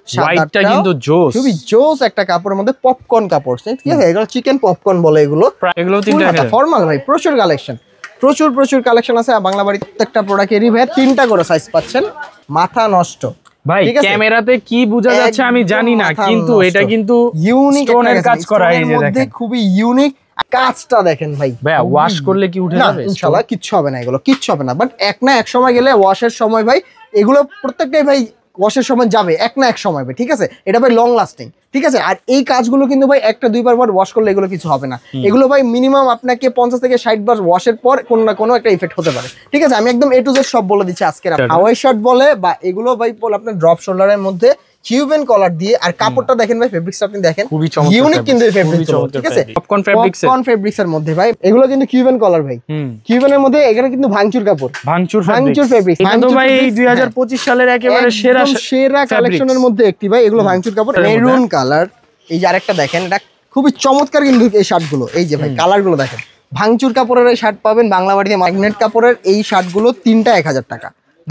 হোয়াইটটা কিন্তু জোস, খুবই জোস একটা কাপড়ের মধ্যে পপকর্ন কাপড়, ঠিক আছে? এগুলো চিকেন পপকর্ন বলে এগুলো। এগুলো তিনটা ফর্মাল ভাই, প্রচুর কালেকশন, প্রচুর কালেকশন আছে বাংলা বাড়ি। প্রত্যেকটা প্রোডাক্টেরই ভাই 3টা করে সাইজ পাচ্ছেন, মাথা নষ্ট ভাই। ক্যামেরাতে কি বোঝা যাচ্ছে আমি জানি না, কিন্তু এটা কিন্তু ইউনিক স্টোনের কাজ করা, এই যে দেখেন খুবই ইউনিক কাজটা দেখেন ভাই। ভাই ওয়াশ করলে কি উঠে যাবে? ইনশাআল্লাহ কিচ্ছু হবে না, এগুলো কিচ্ছু হবে না। বাট এক না এক সময় গেলে ওয়াশের সময় ভাই এগুলো প্রত্যেকটাই ভাই ওয়াশের সময় যাবে, এক না এক সময় ভাই, ঠিক আছে? এটা ভাই লং লাস্টিং, ঠিক আছে? আর এই কাজগুলো কিন্তু ভাই একটা দুইবার ওয়াশ করলে এগুলো কিছু হবে না। এগুলো ভাই মিনিমাম আপনাকে 50 থেকে 60 বার ওয়াশের পর কোনো না কোনো একটা ইফেক্ট হতে পারে, ঠিক আছে? আমি একদম A to Z সব বলে দিচ্ছি আজকে। হাওয়াই শার্ট বলে বা এগুলো ভাই আপনার ড্রপ শোল্ডারের মধ্যে কিউবেন কলার দিয়ে, আর কাপড়টা দেখেন ভাই, ফেব্রিক্সটা আপনি দেখেন খুবই চমৎকার, ইউনিক কিন্তু এই ফেব্রিক্স, ঠিক আছে? পপকর্ন ফেব্রিক্সের মধ্যে ভাই এগুলো কিন্তু কিউবেন কলার ভাই। কিউবেনের মধ্যে এখানে কিন্তু ভাঙচুর কাপড়, ভাঙচুর ফেব্রিক্স। এটা তো ভাই 2025 সালের একেবারে সেরা কালেকশনের মধ্যে একটি ভাই, এগুলো ভাঙচুর কাপড়। মেরুন কালার, এই যে আরেকটা দেখেন, এটা খুবই চমৎকার কিন্তু এই শার্টগুলো। এই যে ভাই কালারগুলো দেখেন, ভাঙচুর কাপড়ের এই শার্ট পাবেন বাংলা বাড়িতে। ম্যাগনেট কাপড়ের এই শার্টগুলো 3টা 1000 টাকা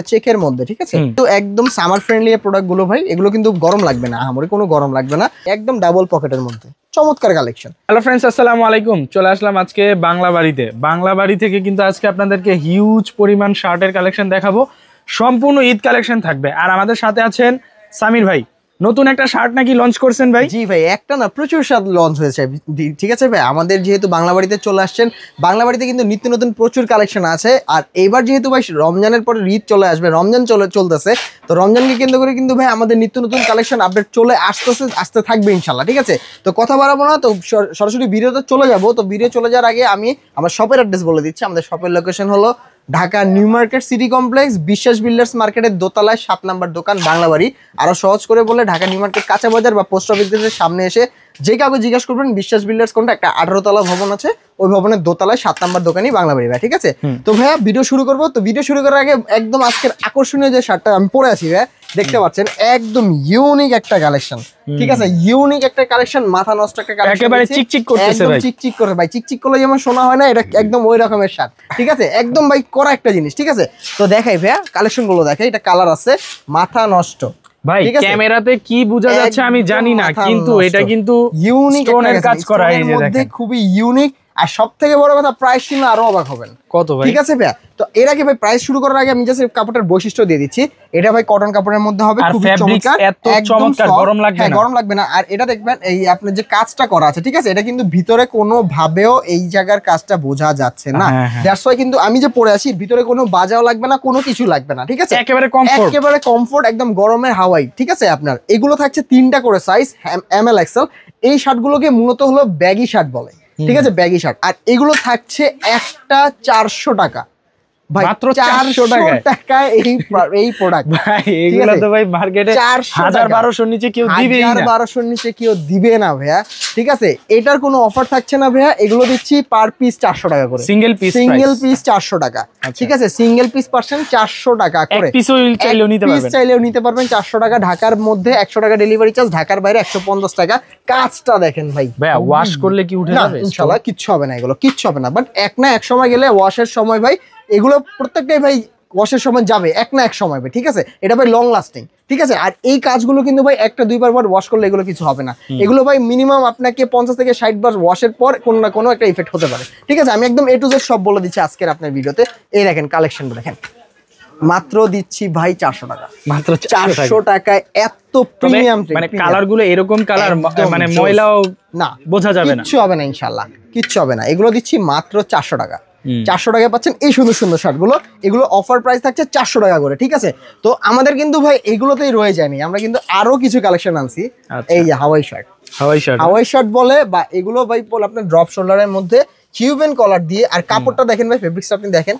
চেকের মধ্যে, ঠিক আছে? তো একদম সামার ফ্রেন্ডলি প্রোডাক্ট গুলো ভাই, এগুলো কিন্তু গরম লাগবে না, আমারই কোনো গরম লাগবে না, একদম ডাবল পকেটের মধ্যে চমৎকার কালেকশন। হ্যালো ফ্রেন্ডস, আসসালামু আলাইকুম। চলে আসলাম আজকে বাংলা বাড়িতে। বাংলা বাড়ি থেকে কিন্তু আজকে আপনাদেরকে হিউজ পরিমাণ শার্টের কালেকশন দেখাবো, সম্পূর্ণ ঈদ কালেকশন থাকবে। আর আমাদের সাথে আছেন সামির ভাই। নতুন একটা শার্ট নাকি লঞ্চ করছেন ভাই? জি ভাই, একটা না প্রচুর শার্ট লঞ্চ হয়েছে, ঠিক আছে ভাই? আমাদের যেহেতু বাংলা বাড়িতে চলে আসছেন, বাংলা বাড়িতে কিন্তু নিত্য নতুন প্রচুর কালেকশন আছে। আর এবার যেহেতু ভাই রমজানের পরে ঈদ চলে আসবে, রমজান চলতেছে, তো রমজানকে কেন্দ্র করে কিন্তু ভাই আমাদের নিত্য নতুন কালেকশন আপডেট চলে আসতে থাকবে ইনশাল্লাহ, ঠিক আছে? তো কথা বাড়াবো না, তো সরাসরি ভিডিওতে চলে যাবো। তো ভিডিও চলে যাওয়ার আগে আমি আমার শপের অ্যাড্রেস বলে দিচ্ছি। আমাদের শপের লোকেশন হলো Dhaka new market city complex, বিশ্বাস বিল্ডার্স মার্কেটের দোতলায় 7 নম্বর দোকান বাংলা বাড়ি। আরো সহজ করে বলে ঢাকা নিউ মার্কেট কাঁচা বাজার বা পোস্ট অফিসের সামনে এসে যে কাউকে জিজ্ঞাসা করবেন বিশ্বাস বিল্ডার্স কোনটা, একটা 18 তলা ভবন আছে, ওই ভবনের দোতলায় 7 নম্বর দোকানই বাংলা বাড়ি ভাই, ঠিক আছে? তো ভাইয়া ভিডিও শুরু করবো। তো ভিডিও শুরু করার আগে একদম আজকের আকর্ষণীয় যে শার্টটা আমি পরে আছি ভাই, দেখতে পাচ্ছেন একদম ইউনিক একটা কালেকশন, ঠিক আছে? ইউনিক একটা কালেকশন, মাথা নষ্ট একটা কালেকশন, একেবারে চিকচিক করতেছে ভাই, চিকচিক করে ভাই, চিকচিক করলে যেমন শোনা হয় না, এটা একদম ওই রকমের শার্ট, ঠিক আছে? একদম ভাই করা একটা জিনিস, ঠিক আছে? তো দেখাই ভাইয়া কালেকশন গুলো দেখাই। এটা কালার আছে মাথা নষ্ট ভাই। ক্যামেরাতে কি বোঝা যাচ্ছে আমি জানি না, কিন্তু এটা কিন্তু ইউনিক স্টোনের কাজ করা, এই যে দেখেন খুবই ইউনিক। আর সব থেকে বড় কথা, প্রাইস শুনলে আরো অবাক হবেন। কত ভাই? ঠিক আছে ভাইয়া, তো এর আগে ভাই প্রাইস শুরু করার আগে আমি জাস্ট কাপড়ের বৈশিষ্ট্য দিয়ে দিচ্ছি। এটা ভাই কটন কাপড়ের মধ্যে হবে, খুব চমৎকার, এত চমৎকার, গরম লাগবে না, গরম লাগবে না। আর এটা দেখবেন এই আপনার যে কাজটা করা আছে, ঠিক আছে? এটা কিন্তু ভিতরে কোনো ভাবেও এই জায়গার কাজটা বোঝা যাচ্ছে না। দ্যাটস ওয়াই কিন্তু আমি যে পরে আছি ভিতরে কোনো বাজাও লাগবে না, কোনো কিছু লাগবে না, ঠিক আছে? একেবারে কমফোর্ট, একদম গরমের হাওয়াই, ঠিক আছে? আপনার এগুলো থাকছে 3টা করে সাইজ, ML XL। এই শার্টগুলোকে মূলত হলো ব্যাগি শার্ট বলে, ঠিক আছে? Baggy shirt. আর এগুলো থাকছে একটা 400 টাকা ভাই, মাত্র 400 টাকায় এই প্রোডাক্ট ভাই। এগুলো তো ভাই মার্কেটে 1200 নিচে কেউ দিবে না, 1200 নিচে কেউ দিবে না ভাইয়া, ঠিক আছে? এটার কোনো অফার থাকছে না ভাইয়া, এগুলো দিচ্ছি পার পিস 400 টাকা করে, সিঙ্গেল পিস 400 টাকা, ঠিক আছে? সিঙ্গেল পিস পাচ্ছেন 400 টাকা করে, এক পিসও চাইলেও নিতে পারবেন 400 টাকা। ঢাকার মধ্যে 100 টাকা ডেলিভারি চার্জ, ঢাকার বাইরে 150 টাকা। কাজটা দেখেন ভাই, ভাইয়া ওয়াশ করলে কি উঠে যাবে? ইনশাআল্লাহ কিচ্ছু হবে না, এগুলো কিচ্ছু হবে না। বাট এক না এক সময় গেলে ওয়াশের সময় ভাই এগুলো প্রত্যেকটাই ভাই ওয়াশের সময় যাবে, এক না এক সময় ভাই, ঠিক আছে? এটা ভাই লং লাস্টিং, ঠিক আছে? আর এই কাজগুলো কিন্তু ভাই একটা দুইবার ওয়াশ করলে এগুলো কিছু হবে না। এগুলো ভাই মিনিমাম আপনাকে 50 থেকে 60 বার ওয়াশের পর কোনো না কোনো একটা ইফেক্ট হতে পারে, ঠিক আছে? আমি একদম A to Z সব বলে দিচ্ছি আজকের আপনার ভিডিওতে। এই দেখেন কালেকশনটা দেখেন, মাত্র দিচ্ছি ভাই 400 টাকা, মাত্র 400 টাকায় এত প্রিমিয়াম, মানে কালার গুলো এরকম কালার, মানে ময়লাও না, বোঝা যাবে না, কিচ্ছু হবে না ইনশাআল্লাহ, কিচ্ছু হবে না। এগুলো দিচ্ছি মাত্র 400 টাকা। 400 টাকায় পাচ্ছেন এই সুন্দর সুন্দর শার্টগুলো। এগুলো অফার প্রাইস থাকছে 400 টাকা করে, ঠিক আছে? তো আমাদের কিন্তু ভাই এগুলোতেই রয়ে যায়নি, আমরা কিন্তু আরো কিছু কালেকশন আনছি। এই যে হাওয়াই শার্ট বলে বা এগুলো ভাই আপনার ড্রপ শোল্ডারের মধ্যে কিউবেন কলার দিয়ে, আর কাপড়টা দেখেন ভাই, ফেব্রিক্সটা আপনি দেখেন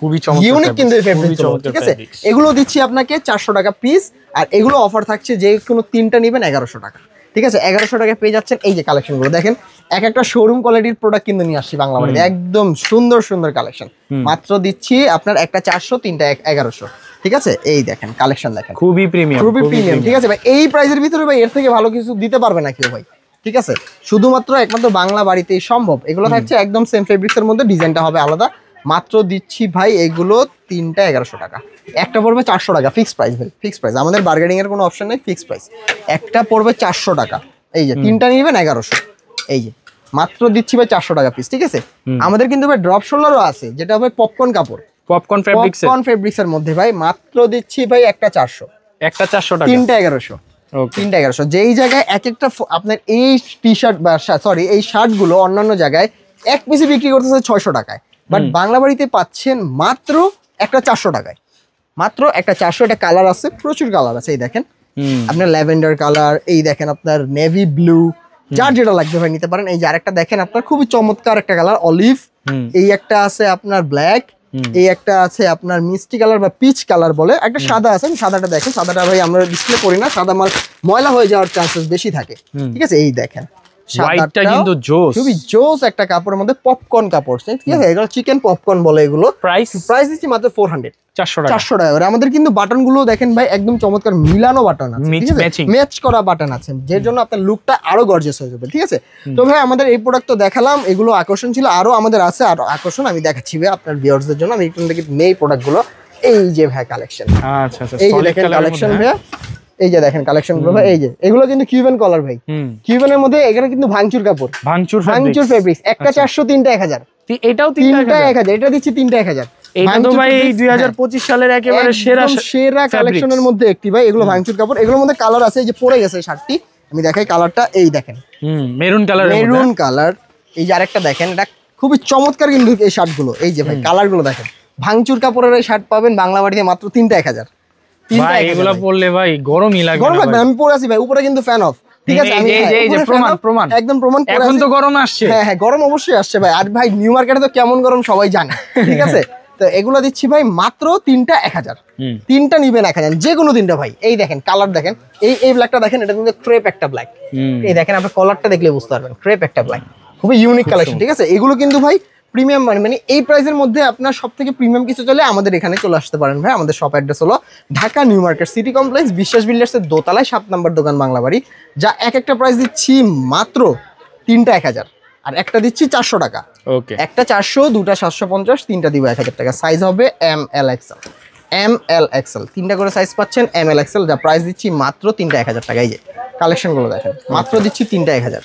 ইউনিক কিন্তু এই ফেব্রিক, ঠিক আছে? এগুলো দিচ্ছি আপনাকে 400 টাকা পিস। আর এগুলো অফার থাকছে যে কোনো 3টা নেবেন 1100 টাকা, ঠিক আছে? 1100 টাকায় পেয়ে যাচ্ছেন এই যে কালেকশনগুলো দেখেন। একটা শোরুম কোয়ালিটির প্রোডাক্ট কিন্তু নিয়ে আসছি বাংলা বাড়িতে, একদম সুন্দর সুন্দর কালেকশন। মাত্র দিচ্ছি আপনার একটা 400, 3টা 1100, ঠিক আছে? এই দেখেন কালেকশন দেখেন, খুবই প্রিমিয়াম, ঠিক আছে ভাই? এই প্রাইসের ভিতরে ভাই এর থেকে ভালো কিছু দিতে পারবে না কেউ ভাই, ঠিক আছে? শুধুমাত্র একমাত্র বাংলা বাড়িতেই সম্ভব। এগুলো থাকছে একদম সেম ফেব্রিক্সের মধ্যে, ডিজাইনটা হবে আলাদা, মাত্র দিচ্ছি ভাই এগুলো তিনটা 1100 টাকা, একটা পড়বে 400 টাকা, ফিক্সড প্রাইস ভাই, ফিক্সড প্রাইস, আমাদের বার্গেনিং এর কোনো অপশন নেই, ফিক্সড প্রাইস। একটা পড়বে 400 টাকা, এই যে তিনটা নেবেন 1100, এই যে মাত্র দিচ্ছি ভাই 400 টাকা পিস, ঠিক আছে। আমাদের কিন্তু ভাই ড্রপ শোল্ডারও আছে, যেটা ভাই পপকর্ন কাপড়, পপকর্ন ফেব্রিক্স এর মধ্যে ভাই মাত্র দিচ্ছি ভাই একটা 400, একটা 400 টাকা, তিনটা 1100, তিনটা 1100। যেই জায়গায় এক একটা আপনার এই টি শার্ট বা সরি এই শার্ট গুলো অন্যান্য জায়গায় এক পিসে বিক্রি করতেছে 600 টাকায়, বাট বাংলা বাড়িতে পাচ্ছেন মাত্র একটা 400 টাকায়, মাত্র একটা 400। এটা কালার আছে, প্রচুর কালার আছে, এই দেখেন আপনার ল্যাভেন্ডার কালার, এই দেখেন আপনার নেভি ব্লু, যার যেটা লাগবে ভাই নিতে পারেন। এই যে আরেকটা দেখেন আপনার খুবই চমৎকার একটা কালার অলিভ, এই একটা আছে আপনার ব্ল্যাক, এই একটা আছে আপনার মিষ্টি কালার বা পিচ কালার বলে, একটা সাদা আছে, সাদাটা দেখেন, সাদাটা ভাই আমরা ডিসপ্লে করি না, সাদা মাল ময়লা হয়ে যাওয়ার চান্সেস বেশি থাকে, ঠিক আছে। এই দেখেন হোয়াইটটা কিন্তু জোস, খুবই জোস একটা কাপড়ের মধ্যে পপকর্ন কাপড়, ঠিক আছে, এগুলো চিকেন পপকর্ন বলে এগুলো। প্রাইস দিচ্ছি মাত্র 400, 400 টাকা করে। আমাদের কিন্তু বাটন গুলো দেখেন ভাই একদম চমৎকার মিলানো বাটন আছে, ম্যাচ করা বাটন আছে, যার জন্য আপনার লুকটা আরো গর্জিয়াস হয়ে যাবে, ঠিক আছে। তো ভাই আমাদের এই প্রোডাক্ট তো দেখালাম, এগুলো আকর্ষণ ছিল, আরো আমাদের আছে আরো আকর্ষণ, আমি দেখাচ্ছি ভাই আপনার ভিউয়ার্সদের জন্য। আমি এখান থেকে নেই প্রোডাক্ট গুলো, এই যে ভাই কালেকশন, আচ্ছা আচ্ছা, এই যে দেখেন কালেকশন ভাই, এই যে দেখেন কালেকশন গুলো ভাই, এই যে এগুলো কিন্তু কিউবেন কলার ভাই, কিউবেনের মধ্যে এখানে কিন্তু ভাঙচুর কাপড়, ভাঙচুর ফেব্রিক্স, একটা 400, তিনটা 1000, এটাও তিনটা 1000, এটা দিচ্ছি তিনটা 1000। এটা তো ভাই 2025 সালের একেবারে সেরা কালেকশনের মধ্যে একটি ভাই, এগুলো ভাঙচুর কাপড়, এগুলোর মধ্যে কালার আছে, এই যে পরে গেছে শার্টটি, আমি দেখাই কালারটা, এই দেখেন মেরুন কালার, এই যে আরেকটা দেখেন, এটা খুবই চমৎকার কিন্তু এই শার্টগুলো, এই যে ভাই কালার গুলো দেখেন, ভাঙচুর কাপড়ের এই শার্ট পাবেন বাংলা বাড়িতে মাত্র তিনটা 1000। ভাই এগুলো পরলে ভাই গরমই লাগবে, আমি পরে আছি ভাই, উপরে কিন্তু ফ্যান অফ, ঠিক আছে, আমি এই যে প্রমাণ একদম প্রমাণ, এখন তো গরম আসছে, হ্যাঁ গরম অবশ্যই আসছে ভাই, আর ভাই নিউ মার্কেটে তো কেমন গরম সবাই জানে, ঠিক আছে। তো এগুলো দিচ্ছি ভাই মাত্র তিনটা 1000, তিনটা নিবেন 1000, যে কোনো তিনটা ভাই। এই দেখেন কালার দেখেন, এই ব্ল্যাকটা দেখেন, এটা কিন্তু ক্রেপ একটা ব্ল্যাক, এই দেখেন আপনার কলারটা দেখলে বুঝতে পারবেন, ক্রেপ একটা ব্ল্যাক, খুবই ইউনিক কালেকশন, ঠিক আছে। এগুলো কিন্তু ভাই প্রিমিয়াম, মানে এই প্রাইসের মধ্যে আপনার সব থেকে প্রিমিয়াম কিছু চলে আমাদের এখানে চলে আসতে পারেন ভাই। আমাদের শপ অ্যাড্রেস হলো Dhaka new market city complex, বিশ্বাস বিল্ডার্সের দোতলায় 7 নম্বর দোকান বাংলা বাড়ি, যা একটা প্রাইস দিচ্ছি মাত্র তিনটা 1000, আর একটা দিচ্ছি 400 টাকা, একটা 400, দুটা 750, তিনটা দিব 1000 টাকা। সাইজ হবে ML XL, ML XL, তিনটা করে সাইজ পাচ্ছেন ML XL, যা প্রাইস দিচ্ছি মাত্র তিনটা 1000 টাকা। এই যে কালেকশনগুলো দেখেন, মাত্র দিচ্ছি তিনটা 1000,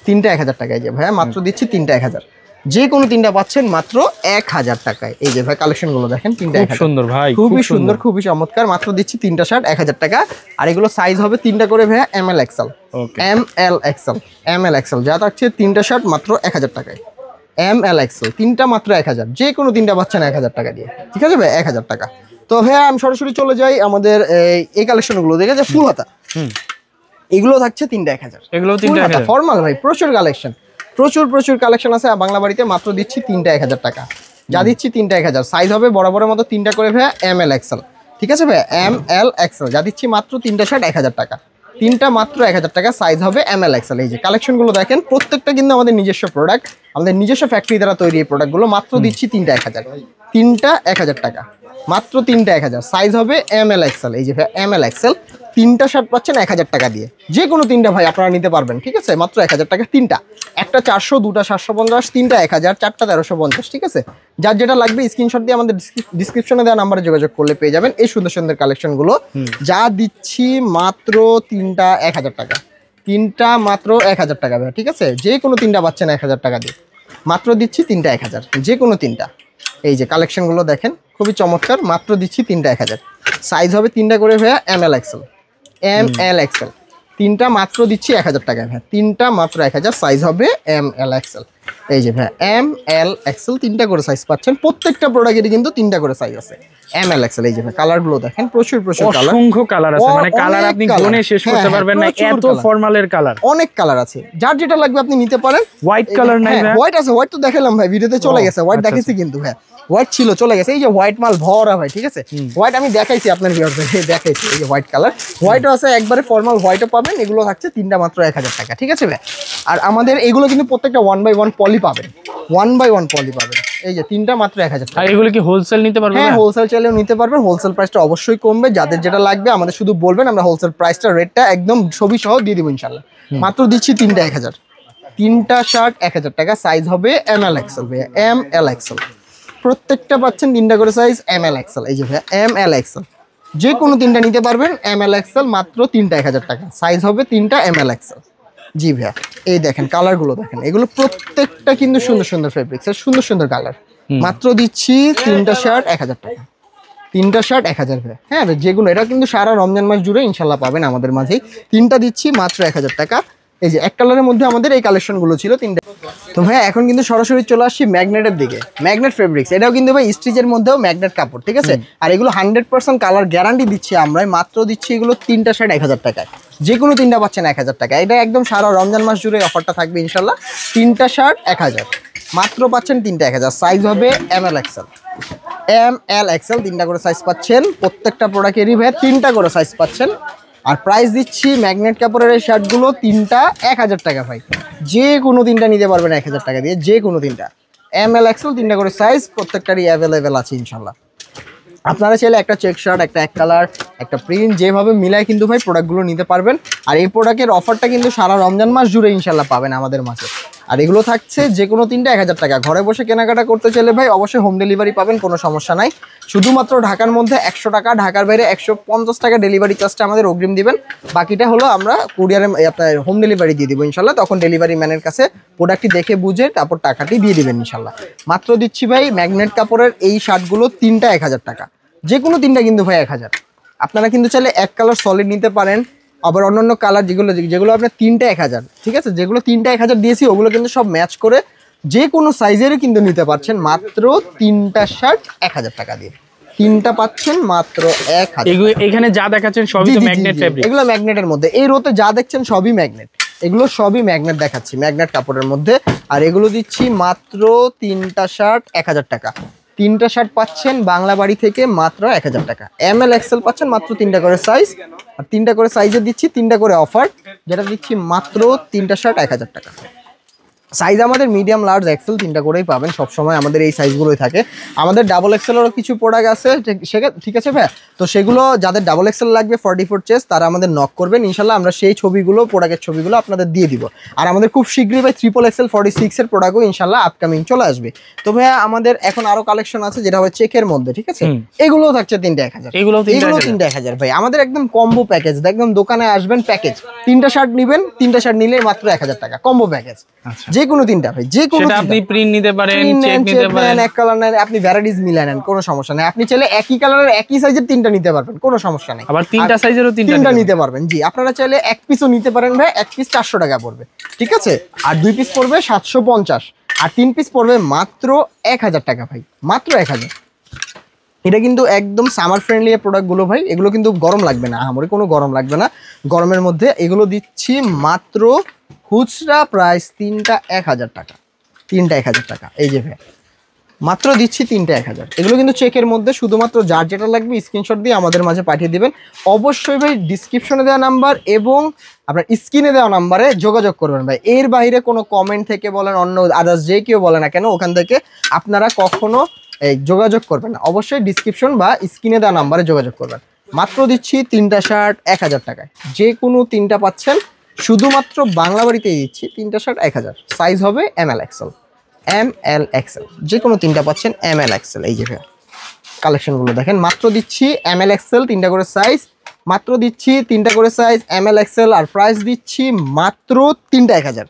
তিনটা 1000 টাকা, এই যে ভাইয়া মাত্র দিচ্ছি তিনটা 1000, যে কোনো তিনটা পাচ্ছেন মাত্র 1000 টাকায়। এই যে ভাই কালেকশন গুলো দেখেন, তিনটা 1000, সুন্দর ভাই, খুবই সুন্দর, খুবই চমৎকার, মাত্র দিচ্ছি তিনটা শার্ট 1000 টাকা। আর এগুলো সাইজ হবে তিনটা করে ভাইয়া ML XL, ML XL, ML XL, যা থাকছে তিনটা শার্ট মাত্র 1000 টাকায়, ML XL, তিনটা মাত্র 1000, যে কোনো তিনটা পাচ্ছেন 1000 টাকা দিয়ে, ঠিক আছে ভাই, 1000 টাকা। তো ভাইয়া আমি সরাসরি চলে যাই আমাদের এই কালেকশন গুলো দেখে, যে ফুল হাতা, এগুলো থাকছে তিনটা 1000, এগুলো তিনটা ফর্মাল ভাই, প্রচুর কালেকশন, প্রচুর কালেকশন আছে বাংলা বাড়িতে, মাত্র দিচ্ছি তিনটা 1000 টাকা, যা দিচ্ছি তিনটা 1000। সাইজ হবে বরাবরের মতো তিনটা করে ভাইয়া ML XL, ঠিক আছে ভাইয়া, ML XL, যা দিচ্ছি মাত্র তিনটা শার্ট 1000 টাকা, তিনটা মাত্র 1000 টাকা, সাইজ হবে ML XL। এই যে কালেকশনগুলো দেখেন, প্রত্যেকটা কিন্তু আমাদের নিজস্ব প্রোডাক্ট, আমাদের নিজস্ব ফ্যাক্টরি দ্বারা তৈরি এই প্রোডাক্টগুলো, মাত্র দিচ্ছি তিনটা 1000, তিনটা 1000 টাকা, মাত্র তিনটা 1000, সাইজ হবে ML XL। এই যে ভাই ML XL, তিনটা শার্ট পাচ্ছেন 1000 টাকা দিয়ে, যে কোনো তিনটা ভাই আপনারা নিতে পারবেন, ঠিক আছে, মাত্র 1000 টাকা তিনটা, একটা 400, দুটা 750, তিনটা 1000, চারটা 1350, ঠিক আছে। যার যেটা লাগবে স্ক্রিনশট দিয়ে আমাদের ডিসক্রিপশনে দেওয়া নাম্বারে যোগাযোগ করলে পেয়ে যাবেন এই সুন্দর সুন্দর কালেকশনগুলো, যা দিচ্ছি মাত্র তিনটা 1000 টাকা, তিনটা মাত্র 1000 টাকা ভাই, ঠিক আছে, যে কোনো তিনটা পাচ্ছেন 1000 টাকা দিয়ে, মাত্র দিচ্ছি তিনটা 1000, যে কোনো তিনটা। এই যে কালেকশনগুলো দেখেন, খুবই চমৎকার, মাত্র দিচ্ছি তিনটা 1000, সাইজ হবে তিনটা করে ভাইয়া ML XL, ML XL, তিনটা মাত্র দিচ্ছি 1000 টাকা ভাই, তিনটা মাত্র 1000, সাইজ হবে ML XL। এই যে ভাই ML XL, তিনটা করে সাইজ পাচ্ছেন, প্রত্যেকটা প্রোডাক্টেরই কিন্তু তিনটা করে সাইজ আছে ML XL। এই যে ভাই কালারগুলো দেখেন, প্রচুর কালার, অসংখ্য কালার আছে, মানে কালার আপনি গুনে শেষ করতে পারবেন না, এত ফর্মালের কালার, অনেক কালার আছে, যার যেটা লাগবে আপনি নিতে পারেন। হোয়াইট কালার নাই ভাই? হোয়াইট আছে, হোয়াইট তো দেখালাম ভাই, ভিডিওতে চলে গেছে, হোয়াইট দেখাইছি কিন্তু ভাই, হোয়াইট ছিল চলে গেছে, এই যে হোয়াইট মাল ভরা ভাই, ঠিক আছে, হোয়াইট আমি দেখাইছি আপনার ভিউয়ারদের, দেখাইছি, এই যে হোয়াইট কালার, হোয়াইটও আছে, একবারে ফর্মাল হোয়াইটও পাবেন, এগুলো থাকছে তিনটা মাত্র 1000 টাকা, ঠিক আছে ভাই। আর আমাদের এগুলো কিন্তু প্রত্যেকটা 1/1 পলি পাবেন, 1/1 পলি পাবেন, এই যে তিনটা মাত্র 1000 টাকা। আর এগুলো কি হোলসেল নিতে পারবেন? হ্যাঁ, হোলসেল চাইলেও নিতে পারবেন, হোলসেল প্রাইসটা অবশ্যই কমবে, যাদের যেটা লাগবে আমাদের শুধু বলবেন, আমরা হোলসেল প্রাইসটা রেটটা একদম ছবি সহ দিয়ে দিব ইনশাল্লাহ। মাত্র দিচ্ছি তিনটা 1000, তিনটা শার্ট 1000 টাকা, সাইজ হবে ML XL ভাই, ML XL, প্রত্যেকটা পাচ্ছেন তিনটা করে সাইজ এম এল এক্সেল। এই যে ভাইয়া এম এল এক্সেল, যে কোনো তিনটা নিতে পারবেন। এম এল এক্সেল মাত্র তিনটা 1000 টাকা, সাইজ হবে তিনটা এম এল এক্সেল। জি ভাইয়া এই দেখেন কালারগুলো দেখেন, এগুলো প্রত্যেকটা কিন্তু সুন্দর সুন্দর ফেব্রিক্স আর সুন্দর সুন্দর কালার। মাত্র দিচ্ছি তিনটা শার্ট 1000 টাকা, তিনটা শার্ট 1000 ভাইয়া। হ্যাঁ যেগুলো, এটা কিন্তু সারা রমজান মাস জুড়ে ইনশাল্লাহ পাবেন আমাদের মাঝেই। তিনটা দিচ্ছি মাত্র 1000 টাকা। এই যে এক কালারের মধ্যে আমাদের এই কালেকশনগুলো ছিল তিনটা। তো ভাই এখন কিন্তু সরাসরি চলে আসছি ম্যাগনেটের দিকে। ম্যাগনেট ফেব্রিক্স, এটাও কিন্তু ভাই স্টিচের মধ্যেও ম্যাগনেট কাপড়, ঠিক আছে। আর এগুলো 100% কালার গ্যারান্টি দিচ্ছি আমরা। মাত্র দিচ্ছি এগুলো তিনটা শার্ট 1000 টাকায়, যে কোনো তিনটা পাচ্ছেন 1000 টাকা। এটা একদম সারা রমজান মাস জুড়ে অফারটা থাকবে ইনশাল্লাহ। তিনটা শার্ট 1000, মাত্র পাচ্ছেন তিনটা 1000। সাইজ হবে M L XL, M L XL, তিনটা করে সাইজ পাচ্ছেন। প্রত্যেকটা প্রোডাক্টেরই ভাই তিনটা করে সাইজ পাচ্ছেন। আর প্রাইস দিচ্ছি ম্যাগনেট কাপড়ের এই শার্টগুলো তিনটা 1000 টাকা ভাই। যে কোনো তিনটা নিতে পারবেন 1000 টাকা দিয়ে, যে কোনো তিনটা এম এল এক্সেল, তিনটা করে সাইজ, প্রত্যেকটারই অ্যাভেলেবেল আছে ইনশাল্লাহ। আপনারা চাইলে একটা চেক শার্ট, একটা এক কালার, একটা প্রিন্ট যেভাবে মিলায় কিন্তু ভাই প্রোডাক্টগুলো নিতে পারবেন। আর এই প্রোডাক্টের অফারটা কিন্তু সারা রমজান মাস জুড়ে ইনশাল্লাহ পাবেন আমাদের মাঝে। আর এগুলো থাকছে যে কোনো তিনটা 1000 টাকা। ঘরে বসে কেনাকাটা করতে চাইলে ভাই অবশ্যই হোম ডেলিভারি পাবেন, কোনো সমস্যা নাই। শুধুমাত্র ঢাকার মধ্যে 100 টাকা, ঢাকার বাইরে 150 টাকা ডেলিভারি চার্জটা আমাদের অগ্রিম দিবেন। বাকিটা হলো আমরা কুরিয়ারে আপনার হোম ডেলিভারি দিয়ে দিব ইনশাল্লাহ। তখন ডেলিভারি ম্যানের কাছে প্রোডাক্টটি দেখে বুঝে তারপর টাকাটি দিয়ে দিবেন ইনশাল্লাহ। মাত্র দিচ্ছি ভাই ম্যাগনেট কাপড়ের এই শার্টগুলো তিনটা 1000 টাকা, যে কোনো তিনটা কিন্তু ভাই 1000। আপনারা কিন্তু চাইলে এক কালার সলিড নিতে পারেন, আবার অন্যান্য কালার যেগুলো আপনার তিনটা 1000, ঠিক আছে। যেগুলো তিনটা 1000 দিয়েছি ওগুলো কিন্তু সব ম্যাচ করে যে কোনো সাইজেরই কিন্তু নিতে পারছেন মাত্র তিনটা শার্ট 1000 টাকা দিয়ে। তিনটা পাচ্ছেন মাত্র 1000। এখানে যা দেখাচ্ছেন সবই তো ম্যাগনেট ফেব্রিক, এগুলো ম্যাগনেটের মধ্যে। এই রোতে যা দেখছেন সবই ম্যাগনেট, এগুলো সবই ম্যাগনেট দেখাচ্ছি, ম্যাগনেট কাপড়ের মধ্যে। আর এগুলো দিচ্ছি মাত্র তিনটা শার্ট 1000 টাকা। তিনটা শার্ট পাচ্ছেন বাংলা বাড়ি থেকে মাত্র 1000 টাকা। এম এল এক্সেল পাচ্ছেন মাত্র তিনটা করে সাইজ, আর তিনটা করে সাইজে দিচ্ছি তিনটা করে অফার, যেটা দিচ্ছি মাত্র তিনটা শার্ট 1000 টাকা। সাইজ আমাদের মিডিয়াম, লার্জ, এক্সেল তিনটা করেই পাবেন সবসময়, আমাদের এই সাইজগুলোই থাকে। আমাদের ডাবল এক্সেলেরও কিছু প্রোডাক্ট আছে, ঠিক আছে ভাই। তো সেগুলো যাদের ডাবল এক্সেল লাগবে 44 চেস্ট, তারা আমাদের নক করবেন ইনশাল্লাহ। আমরা সেই ছবিগুলো, প্রোডাক্টের ছবিগুলো আপনাদের দিয়ে দিব। আর আমাদের খুব শীঘ্রই ভাই ট্রিপল এক্সেল 46 এর প্রোডাক্টও ইনশাল্লাহ আপকামিং চলে আসবে। তো ভাইয়া আমাদের এখন আরো কালেকশন আছে যেটা হবে চেকের মধ্যে, ঠিক আছে। এগুলোও থাকছে তিনটা 1000, এগুলো তিনটা 1000 ভাই। আমাদের একদম কম্বো প্যাকেজ, একদম দোকানে আসবেন প্যাকেজ, তিনটা শার্ট নেবেন, তিনটা শার্ট নিলে মাত্র 1000 টাকা কম্বো প্যাকেজ। যে কোনো তিনটা ভাই, যে কোনো আপনি প্রিন্ট নিতে পারেন, চেক নিতে পারেন, এক কালার নেন, আপনি ভ্যারাইটিস মিলাই নেন, কোনো সমস্যা নেই। আপনি চাইলে একই কালারের একই সাইজের তিনটা নিতে পারবেন, কোনো সমস্যা নেই। আবার তিনটা সাইজেরও তিনটা নিতে পারবেন। জি আপনারা চাইলে এক পিসও নিতে পারেন ভাই, এক পিস 400 টাকা পড়বে, ঠিক আছে। আর দুই পিস পড়বে 750, আর তিন পিস পড়বে মাত্র 1000 টাকা ভাই, মাত্র 1000। এটা কিন্তু একদম সামার ফ্রেন্ডলি প্রোডাক্টগুলো ভাই, এগুলো কিন্তু গরম লাগবে না, আমারই কোনো গরম লাগবে না গরমের মধ্যে। এগুলো দিচ্ছি মাত্র খুচরা প্রাইস তিনটা 1000 টাকা, তিনটা 1000 টাকা। এই যে ভাই মাত্র দিচ্ছি তিনটা 1000। এগুলো কিন্তু চেকের মধ্যে, শুধুমাত্র যার যেটা লাগবে স্ক্রিনশট দিয়ে আমাদের মাঝে পাঠিয়ে দিবেন। অবশ্যই ভাই ডিসক্রিপশনে দেওয়া নাম্বার এবং আপনার স্ক্রিনে দেওয়া নাম্বারে যোগাযোগ করবেন ভাই। এর বাইরে কোনো কমেন্ট থেকে বলেন, অন্য আদার্স যে কেউ বলে না কেন, ওখান থেকে আপনারা কখনো যোগাযোগ করবেন না। অবশ্যই ডিসক্রিপশন বা স্ক্রিনে দেওয়া নাম্বারে যোগাযোগ করবেন। মাত্র দিচ্ছি তিনটা শার্ট 1000 টাকায়, যে কোনো তিনটা পাচ্ছেন। শুধুমাত্র বাংলা বাড়িতেই দিচ্ছি তিনটা শার্ট 1000, সাইজ হবে M L XL, M L XL, যে কোনো তিনটা পাচ্ছেন এম এল এক্সেল। এই যে ভাই কালেকশনগুলো দেখেন, মাত্র দিচ্ছি এম এল এক্সেল, তিনটা করে সাইজ, মাত্র দিচ্ছি তিনটা করে সাইজ এম এল এক্সেল। আর প্রাইস দিচ্ছি মাত্র তিনটা 1000।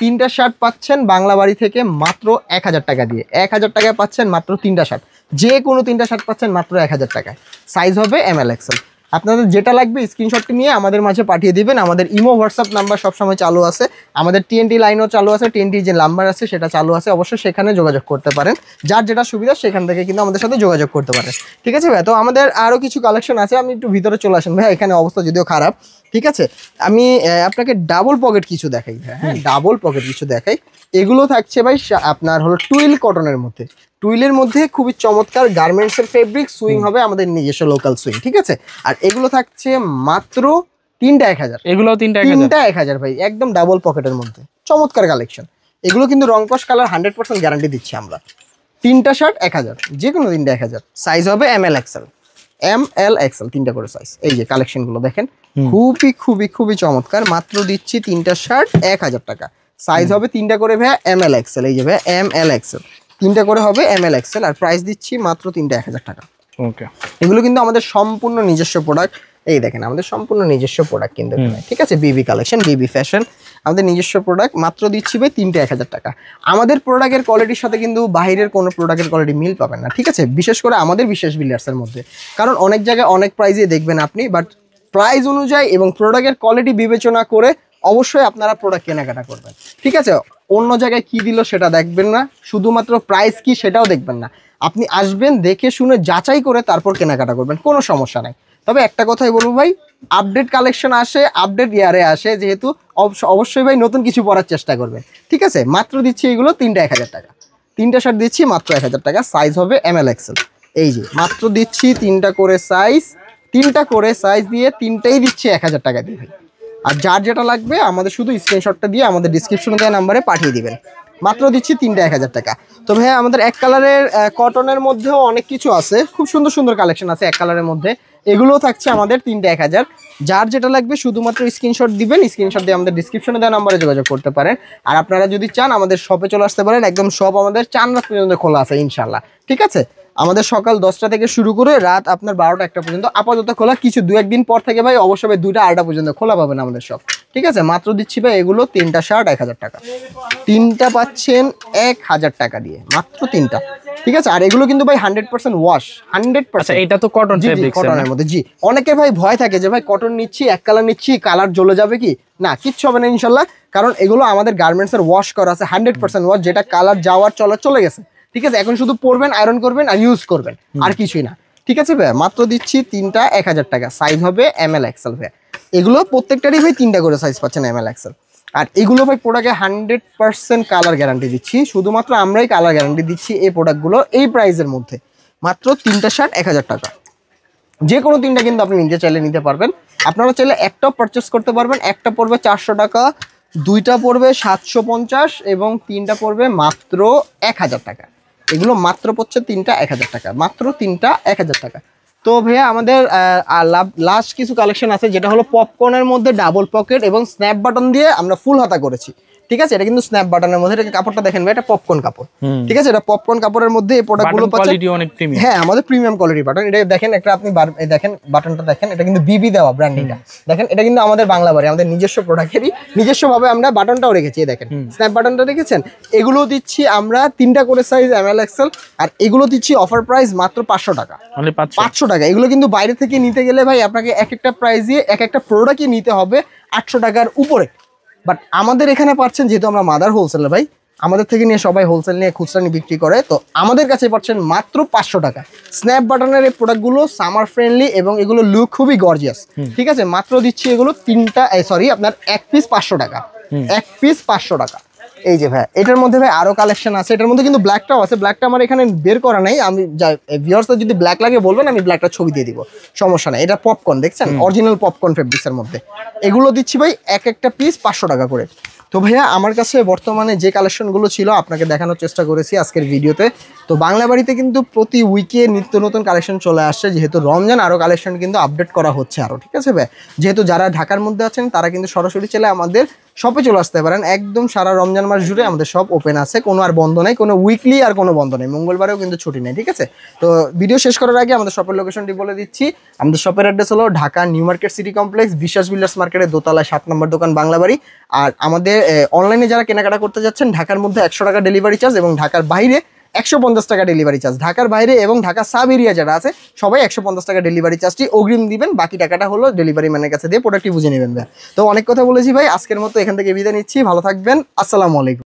তিনটা শার্ট পাচ্ছেন বাংলা বাড়ি থেকে মাত্র 1000 টাকা দিয়ে। 1000 টাকায় পাচ্ছেন মাত্র তিনটা শার্ট, যে কোনো তিনটা শার্ট পাচ্ছেন মাত্র 1000 টাকায়। সাইজ হবে এম এল এক্সেল। আপনাদের যেটা লাগবে স্ক্রিনশটটি নিয়ে আমাদের মাঝে পাঠিয়ে দিবেন। আমাদের ইমো হোয়াটসঅ্যাপ নাম্বার সবসময় চালু আছে, আমাদের টিএনটি লাইনও চালু আছে, টিএনটি যে নাম্বার আছে সেটা চালু আছে। অবশ্যই সেখানে যোগাযোগ করতে পারেন, যার যেটা সুবিধা সেখান থেকে কিন্তু আমাদের সাথে যোগাযোগ করতে পারেন, ঠিক আছে ভাই। তো আমাদের আরও কিছু কালেকশন আছে, আপনি একটু ভিতরে চলে আসেন ভাই। এখানে অবস্থা যদিও খারাপ, ঠিক আছে। আমি আপনাকে ডাবল পকেট কিছু দেখাই ভাই, হ্যাঁ ডাবল পকেট কিছু দেখাই। এগুলো থাকছে ভাই আপনার হলো টুইল কটনের মধ্যে। টুইলের মধ্যে খুবই চমৎকার গার্মেন্টসের ফেব্রিক, সুইং হবে আমাদের নিজস্ব লোকাল সুইং, ঠিক আছে। আর এগুলো থাকছে মাত্র তিনটা 1000, এগুলো তিনটা 1000 ভাই, একদম ডাবল পকেটের মধ্যে চমৎকার কালেকশন। এগুলো কিন্তু রংকশ কালার 100% গ্যারান্টি দিচ্ছি আমরা। তিনটা শার্ট 1000, যে কোনো তিনটা 1000, সাইজ হবে M L XL, M L XL, তিনটা করে সাইজ। এই যে কালেকশনগুলো দেখেন, খুবই খুবই খুবই চমৎকার। মাত্র দিচ্ছি তিনটা শার্ট 1000 টাকা, সাইজ হবে তিনটা করে ভাই এম এল এক্সেল। এই যে ভাই এম এল এক্সেল, তিনটা করে হবে ML XL, আর প্রাইস দিচ্ছি মাত্র তিনটা 1000 টাকা। ওকে, এগুলো কিন্তু আমাদের সম্পূর্ণ নিজস্ব প্রোডাক্ট। এই দেখেন আমাদের সম্পূর্ণ নিজস্ব প্রোডাক্ট কিন্তু এখানে, ঠিক আছে? বিবি কালেকশন, বিবি ফ্যাশন, আমাদের নিজস্ব প্রোডাক্ট। মাত্র দিচ্ছি ভাই তিনটে 1000 টাকা। আমাদের প্রোডাক্টের কোয়ালিটির সাথে কিন্তু বাইরের কোনো প্রোডাক্টের কোয়ালিটি মিল পাবেন না, ঠিক আছে? বিশেষ করে আমাদের বিশেষ বিল্ডার্সের মধ্যে, কারণ অনেক জায়গায় অনেক প্রাইসে দেখবেন আপনি, বাট প্রাইস অনুযায়ী এবং প্রোডাক্টের কোয়ালিটি বিবেচনা করে অবশ্যই আপনারা প্রোডাক্ট কেনাকাটা করবেন, ঠিক আছে? অন্য জায়গায় কি দিল সেটা দেখবেন না, শুধুমাত্র প্রাইস কি সেটাও দেখবেন না। আপনি আসবেন, দেখে শুনে যাচাই করে তারপর কেনাকাটা করবেন, কোনো সমস্যা নাই। তবে একটা কথাই বলবো ভাই, আপডেট কালেকশন আসে, আপডেট ইয়ারে আসে, যেহেতু অবশ্যই ভাই নতুন কিছু পড়ার চেষ্টা করবেন, ঠিক আছে? মাত্র দিচ্ছি এগুলো তিনটা 1000 টাকা। তিনটা শার্ট দিচ্ছি মাত্র 1000 টাকা, সাইজ হবে ML XL। এই যে মাত্র দিচ্ছি তিনটা করে সাইজ দিয়ে তিনটাই দিচ্ছি 1000 টাকা দিয়ে ভাই। আর যার যেটা লাগবে আমাদের শুধু স্ক্রিনশটটা দিয়ে আমাদের ডিসক্রিপশনে দেওয়া নাম্বারে পাঠিয়ে দিবেন। মাত্র দিচ্ছি তিনটা 1000 টাকা। তো ভাইয়া আমাদের এক কালারের কটনের মধ্যেও অনেক কিছু আছে, খুব সুন্দর সুন্দর কালেকশন আছে এক কালারের মধ্যে, এগুলোও থাকছে আমাদের তিনটা 1000। যার যেটা লাগবে শুধুমাত্র স্ক্রিনশট দিবেন, স্ক্রিনশট দিয়ে আমাদের ডিসক্রিপশনে দেওয়া নাম্বারে যোগাযোগ করতে পারেন। আর আপনারা যদি চান আমাদের শপে চলে আসতে পারেন, একদম শপ আমাদের 4 রাত পর্যন্ত খোলা আছে ইনশাল্লাহ, ঠিক আছে? আমাদের সকাল 10টা থেকে শুরু করে রাত আপনার 12টা 1টা পর্যন্ত আপাতত খোলা, কিছু 2-1 দিন পর থেকে ভাই অবশ্যই ভাই 2টা 8টা পর্যন্ত খোলা পাবেন আমাদের সব, ঠিক আছে? মাত্র দিচ্ছি ভাই এগুলো তিনটা শার্ট 1000 টাকা, তিনটা পাচ্ছেন 1000 টাকা দিয়ে, মাত্র তিনটা, ঠিক আছে? আর এগুলো কিন্তু ভাই 100% ওয়াশ, 100%। আচ্ছা, এটা তো কটন ফেব্রিক্স কটনের মধ্যে, জি। অনেকে ভাই ভয় থাকে যে ভাই কটন নিচ্ছি, এক কালার নিচ্ছি, কালার জ্বলে যাবে কি, না কিচ্ছু হবে না ইনশাল্লাহ, কারণ এগুলো আমাদের গার্মেন্টসের ওয়াশ করা আছে 100% ওয়াশ, যেটা কালার যাওয়ার চলে গেছে, ঠিক আছে? এখন শুধু পরবেন, আয়রন করবেন আর ইউজ করবেন, আর কিছুই না, ঠিক আছে ভাই? মাত্র দিচ্ছি তিনটা 1000 টাকা, সাইজ হবে ML XL ভাই। এগুলো প্রত্যেকটারই ভাই তিনটা করে সাইজ পাচ্ছেন ML XL। আর এগুলো ভাই প্রোডাক্টে 100% কালার গ্যারান্টি দিচ্ছি, শুধুমাত্র আমরাই কালার গ্যারান্টি দিচ্ছি এই প্রোডাক্টগুলো এই প্রাইসের মধ্যে। মাত্র তিনটা শার্ট 1000 টাকা, যে কোনো তিনটা কিন্তু আপনি নিতে চাইলে নিতে পারবেন। আপনারা চাইলে একটাও পারচেস করতে পারবেন, একটা পড়বে 400 টাকা, দুইটা পড়বে 750 এবং তিনটা পড়বে মাত্র 1000 টাকা। এগুলো মাত্র পড়ছে তিনটা 1000 টাকা, মাত্র তিনটা 1000 টাকা। তো ভাইয়া আমাদের লাস্ট কিছু কালেকশন আছে, যেটা হলো পপকর্নের মধ্যে ডাবল পকেট এবং স্ন্যাপ বাটন দিয়ে আমরা ফুল হাতা করেছি, ঠিক আছে? এটা কিন্তু স্ন্যাপ বাটনের মধ্যে, এটা কাপড়টা দেখেন ভাই, এটা পপকর্ন কাপড়, ঠিক আছে? এটা পপকর্ন কাপড়ের মধ্যে এই প্রোডাক্টগুলো পাচ্ছেন, কোয়ালিটি অনেক প্রিমিয়াম। হ্যাঁ, আমাদের প্রিমিয়াম কোয়ালিটি বাটন। এটা দেখেন, একটা আপনি দেখেন বাটনটা দেখেন, এটা কিন্তু বিবি দেওয়া ব্র্যান্ডিংটা দেখেন, এটা কিন্তু আমাদের বাংলা বাড়ি, আমাদের নিজস্ব প্রোডাক্টেরই, নিজস্বভাবে আমরা বাটনটাও রেখেছি, দেখেন স্ন্যাপ বাটনটা রেখেছেন। এগুলো দিচ্ছি আমরা তিনটা করে সাইজ ML XL, আর এগুলো দিচ্ছি অফার প্রাইস মাত্র 500 টাকা, 500 টাকা। এগুলো কিন্তু বাইরে থেকে নিতে গেলে ভাই আপনাকে এক একটা প্রাইসে এক একটা প্রোডাক্টই নিতে হবে 800 টাকার উপরে, বাট আমাদের এখানে পাচ্ছেন, যেহেতু আমরা মাদার হোলসেলার ভাই, আমাদের থেকে নিয়ে সবাই হোলসেল নিয়ে খুচরা নিয়ে বিক্রি করে, তো আমাদের কাছে পাচ্ছেন মাত্র 500 টাকা। স্ন্যাপ বাটনের এই প্রোডাক্টগুলো সামার ফ্রেন্ডলি এবং এগুলো লুক খুবই গর্জিয়াস, ঠিক আছে? মাত্র দিচ্ছি এগুলো তিনটা আপনার এক পিস 500 টাকা, এক পিস 500 টাকা। এই যে ভাই, এটার মধ্যে ভাই আরো কালেকশন আছে, এটার মধ্যে কিন্তু ব্ল্যাকটাও আছে, ব্ল্যাকটা আমার এখানে বের করা নাই, আমি ভিউয়ার্সরা যদি ব্ল্যাক লাগে বলবেন, আমি ব্ল্যাকটা ছবি দিয়ে দিব, সমস্যা নাই। এটা পপকর্ন দেখছেন, অরিজিনাল পপকর্ন ফেব্রিক্সের মধ্যে, এগুলো দিচ্ছি ভাই এক একটা পিস 500 টাকা করে। তো ভাইয়া আমার কাছে বর্তমানে যে কালেকশনগুলো ছিল আপনাকে দেখানোর চেষ্টা করেছি আজকের ভিডিওতে। তো বাংলা বাড়িতে কিন্তু প্রতি উইকে নিত্য নতুন কালেকশন চলে আসছে, যেহেতু রমজান আরও কালেকশন কিন্তু আপডেট করা হচ্ছে আরও, ঠিক আছে ভাই? যেহেতু যারা ঢাকার মধ্যে আছেন তারা কিন্তু সরাসরি চলে আমাদের শপে চলে আসতে পারেন, একদম সারা রমজান মাস জুড়ে আমাদের শপ ওপেন আছে, কোনো আর বন্ধ নেই, কোনো উইকলি আর কোনো বন্ধ নেই, মঙ্গলবারেও কিন্তু ছুটি নেই, ঠিক আছে? তো ভিডিও শেষ করার আগে আমাদের শপের লোকেশনটি বলে দিচ্ছি। আমাদের শপের অ্যাড্রেস হলো Dhaka new market city complex, বিশ্বাস বিল্ডার্স মার্কেটের দোতলায় 7 নম্বর দোকান বাংলা বাড়ি। আর আমাদের অনলাইনে যারা কেনাকাটা করতে যাচ্ছেন, ঢাকার মধ্যে 100 টাকা ডেলিভারি চার্জ এবং ঢাকার বাইরে 150 টাকা ডেলিভারি চার্জ। ঢাকার বাইরে এবং ঢাকা সাব এরিয়া যারা আছে সবাই 150 টাকা ডেলিভারি চার্জটি অগ্রিম দিবেন, বাকি টাকাটা হলো ডেলিভারি ম্যানের কাছে দিয়ে প্রোডাক্টটি বুঝে নেবেন ভাই। তো অনেক কথা বলেছি ভাই, আজকের মতো এখান থেকে বিদায় নিচ্ছি, ভালো থাকবেন, আসসালামু আলাইকুম।